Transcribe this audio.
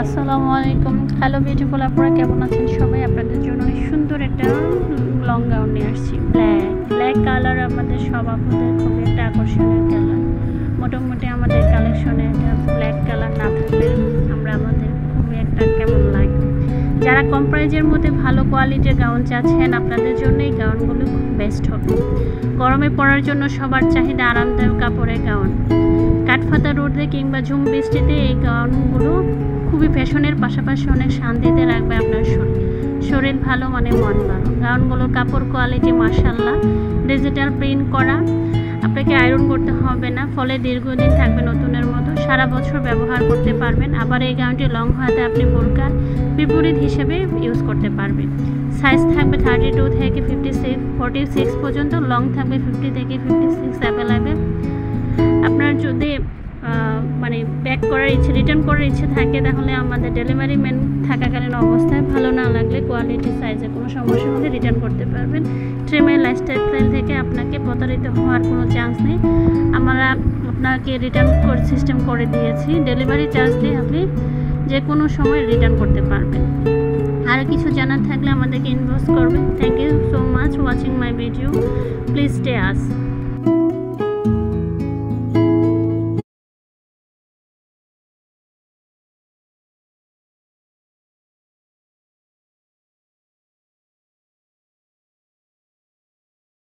আসসালামু আলাইকুম। Hello beautiful, আপনারা কেমন আছেন সবাই? আপনাদের জন্য অনেক সুন্দর একটা লং গাউন নিয়ে আসছি। ব্ল্যাক কালার আমাদের সব আপুদের খুবই একটা আকর্ষণীয় কালার। মোটামুটি আমাদের কালেকশনে এটা ব্ল্যাক কালার না থাকলে আমাদের খুবই একটা কেমন লাগে। যারা কম প্রাইজের মধ্যে ভালো কোয়ালিটির গাউন চাচ্ছেন, আপনাদের জন্য এই গাউনগুলো খুব বেস্ট হবে। গরমে পরার জন্য সবার চাহিদা আরামদায়ক কাপড়ের গাউন। কাঠফাতা রোদে কিংবা ঝুম বৃষ্টিতে এই গাউনগুলো খুবই ফ্যাশনের পাশাপাশি অনেক শান্তিতে রাখবে আপনার শরীর ভালো মানে মন ভালো। গাউনগুলোর কাপড় কোয়ালিটি মাশাআল্লাহ, ডিজিটাল প্রিন্ট করা, আপনাকে আয়রন করতে হবে না, ফলে দীর্ঘদিন থাকবে নতুনের মতো, সারা বছর ব্যবহার করতে পারবেন। আবার এই গাউনটি লং হাতে আপনি বোরকার বিপরীত হিসেবে ইউজ করতে পারবেন। সাইজ থাকবে 32 থেকে 46 পর্যন্ত, লং থাকবে 50 থেকে 56 অ্যাভেলেবেল। আপনার যদি মানে ব্যাক করার ইচ্ছে, রিটার্ন করার ইচ্ছে থাকে, তাহলে আমাদের ডেলিভারি ম্যান থাকাকালীন অবস্থায় ভালো না লাগলে কোয়ালিটি সাইজে কোনো সমস্যা হলে রিটার্ন করতে পারবেন। ট্রেমের লাইফস্টাইল থেকে আপনাকে প্রতারিত হওয়ার কোনো চান্স নেই। আমরা আপনাকে রিটার্ন সিস্টেম করে দিয়েছি, ডেলিভারি চার্জ দিয়ে আপনি যে কোনো সময় রিটার্ন করতে পারবেন। আর কিছু জানার থাকলে আমাদেরকে ইনবক্স করবেন। Thank you so much watching my video, please stay us.